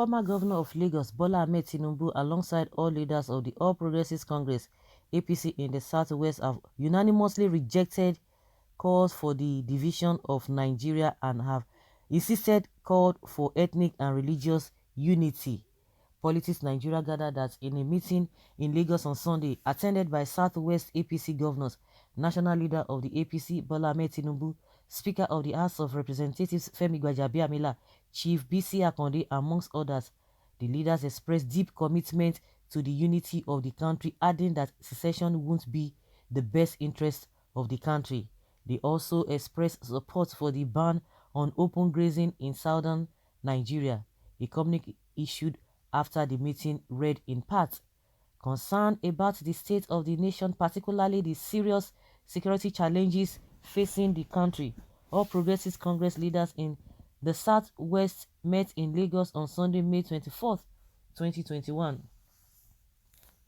former governor of Lagos, Bola Ahmed Tinubu, alongside all leaders of the All Progressives Congress (APC) in the Southwest, have unanimously rejected calls for the division of Nigeria and have insisted called for ethnic and religious unity. Politics Nigeria gathered that in a meeting in Lagos on Sunday, attended by Southwest APC governors, national leader of the APC, Bola Ahmed Tinubu, Speaker of the House of Representatives, Femi Gbajabiamila, Chief BC Akonde, amongst others. The leaders expressed deep commitment to the unity of the country, adding that secession won't be the best interest of the country. They also expressed support for the ban on open grazing in southern Nigeria. A communique issued after the meeting read in part, concern about the state of the nation, particularly the serious security challenges facing the country. All Progressives Congress leaders in the Southwest met in Lagos on Sunday, May 24th, 2021.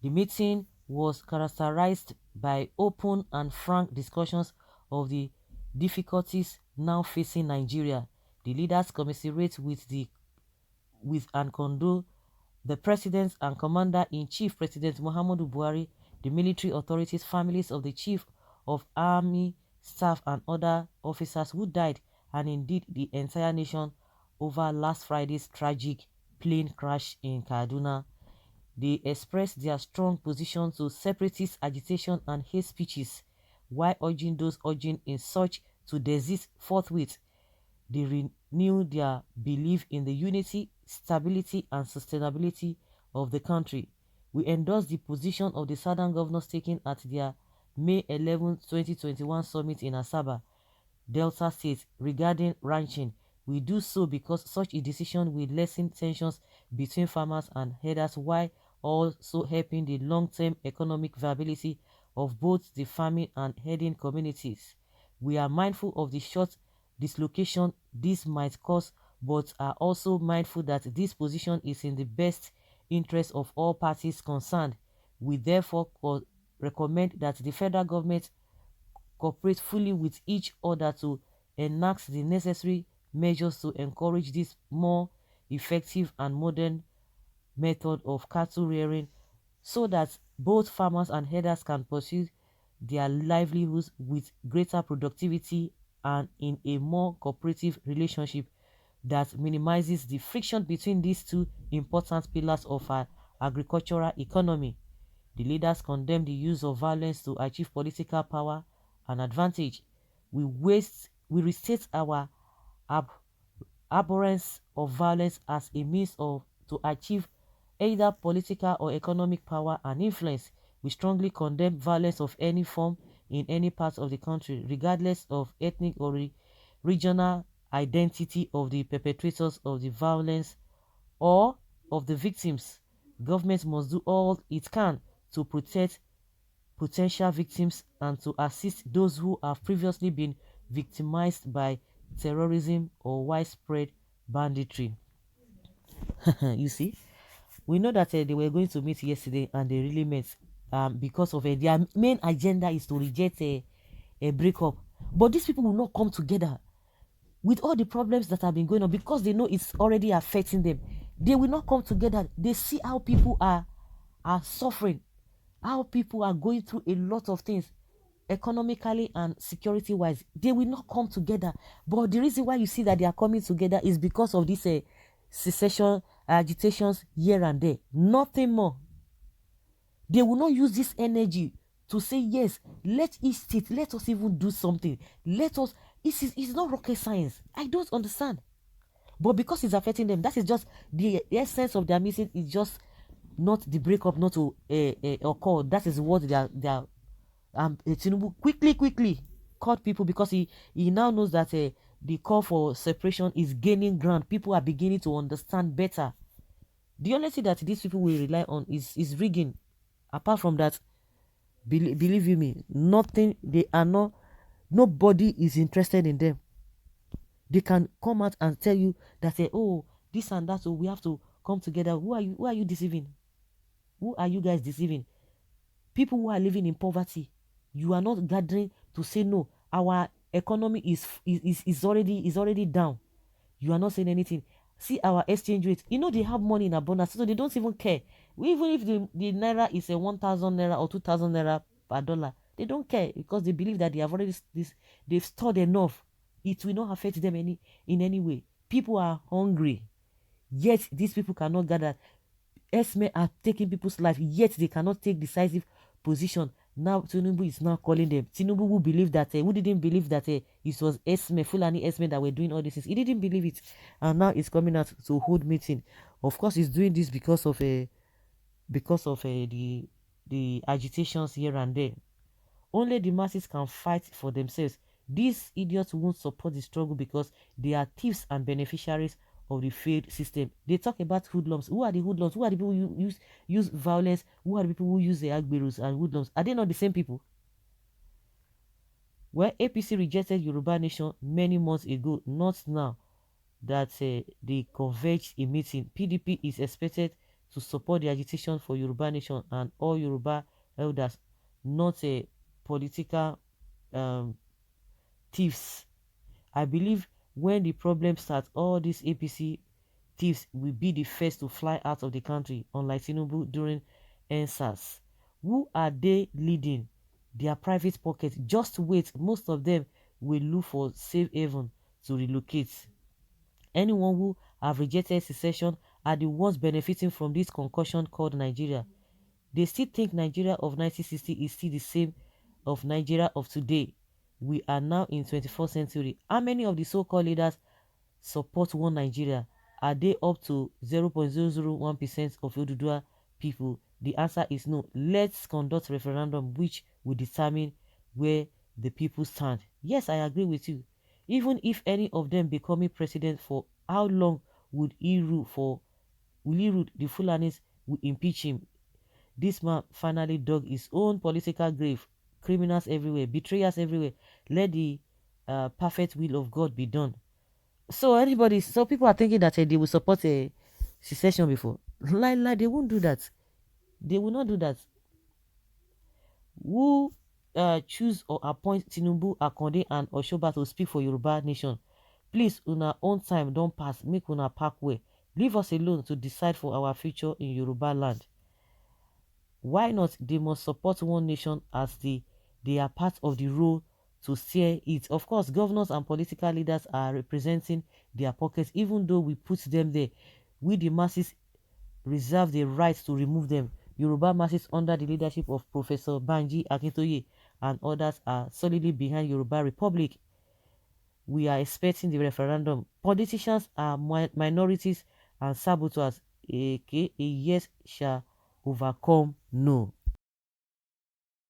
The meeting was characterized by open and frank discussions of the difficulties now facing Nigeria. The leaders commiserate with and condole the President and Commander-in-Chief President Muhammadu Buhari, the military authorities, families of the Chief of Army Staff and other officers who died, and indeed the entire nation over last Friday's tragic plane crash in Kaduna. They expressed their strong position to separatist agitation and hate speeches, while urging those urging in such to desist forthwith. They renew their belief in the unity, stability, and sustainability of the country. We endorse the position of the Southern governors taken at their May 11, 2021 summit in Asaba, Delta State, regarding ranching. We do so because such a decision will lessen tensions between farmers and herders while also helping the long-term economic viability of both the farming and herding communities. We are mindful of the short dislocation this might cause, but are also mindful that this position is in the best interest of all parties concerned. We therefore recommend that the federal government cooperate fully with each other to enact the necessary measures to encourage this more effective and modern method of cattle rearing so that both farmers and herders can pursue their livelihoods with greater productivity and in a more cooperative relationship that minimizes the friction between these two important pillars of our agricultural economy. The leaders condemn the use of violence to achieve political power and advantage. We restate our abhorrence of violence as a means to achieve either political or economic power and influence. We strongly condemn violence of any form in any part of the country, regardless of ethnic or regional identity of the perpetrators of the violence or of the victims. Government must do all it can to protect potential victims and to assist those who have previously been victimized by terrorism or widespread banditry. You see, we know that they were going to meet yesterday and they really met because of their main agenda is to reject a breakup. But these people will not come together with all the problems that have been going on because they know it's already affecting them. They will not come together. They see how people are suffering, how people are going through a lot of things economically and security wise. They will not come together. But the reason why you see that they are coming together is because of this secession agitations here and there. Nothing more. They will not use this energy to say, yes, let each state, let us even do something. Let us, it's not rocket science. I don't understand. But because it's affecting them, that is just the essence of their missing is just not the breakup, not to occur. That is what they are Tinubu quickly caught people because he now knows that the call for separation is gaining ground. People are beginning to understand better. The only thing that these people will rely on is rigging. Apart from that, believe you me, nothing. They are not. Nobody is interested in them. They can come out and tell you that oh, this and that, so we have to come together. Who are you? Who are you deceiving? Who are you guys deceiving? People who are living in poverty. You are not gathering to say no. Our economy is already down. You are not saying anything. See our exchange rate. You know they have money in abundance, so they don't even care. Even if the naira is a 1,000 naira or 2,000 naira per dollar, they don't care because they believe that they have already they've stored enough. It will not affect them in any way. People are hungry, yet these people cannot gather. Esme are taking people's life, yet they cannot take decisive position. Now Tinubu is now calling them. Tinubu who believed that, who didn't believe that it was Esme, Fulani Esme that were doing all these things. He didn't believe it. And now he's coming out to hold meeting. Of course, he's doing this because of the agitations here and there. Only the masses can fight for themselves. These idiots won't support the struggle because they are thieves and beneficiaries of the failed system. They talk about hoodlums. Who are the hoodlums? Who are the people who use violence? Who are the people who use the agberos and hoodlums? Are they not the same people? Well, APC rejected Yoruba Nation many months ago, not now that they converged a meeting. PDP is expected to support the agitation for Yoruba Nation and all Yoruba elders, not a political um, thieves. I believe when the problem starts, all these APC thieves will be the first to fly out of the country, unlike Tinubu during NSAS. Who are they leading? Their private pockets. Just wait, most of them will look for safe haven to relocate. Anyone who have rejected secession are the ones benefiting from this concussion called Nigeria. They still think Nigeria of 1960 is still the same of Nigeria of today. We are now in 21st century. How many of the so-called leaders support one Nigeria? Are they up to 0.001% of Oduduwa people? The answer is no. Let's conduct referendum which will determine where the people stand. Yes, I agree with you. Even if any of them becoming president, for how long would he rule for? Will he rule? The Fulanis will impeach him. This man finally dug his own political grave. Criminals everywhere, betrayers everywhere. Let the perfect will of God be done. So people are thinking that they will support a secession before. They won't do that. They will not do that. Who choose or appoint Tinubu, Akonde, and Oshoba to speak for Yoruba Nation? Please, una own time don't pass. Make una pack way. Leave us alone to decide for our future in Yoruba land. Why not? They must support one nation as they are part of the role to steer it. Of course, governors and political leaders are representing their pockets, even though we put them there. We, the masses, reserve the right to remove them. Yoruba masses, under the leadership of Professor Banji Akintoye and others, are solidly behind Yoruba Republic. We are expecting the referendum. Politicians are minorities and saboteurs. A yes shall overcome no.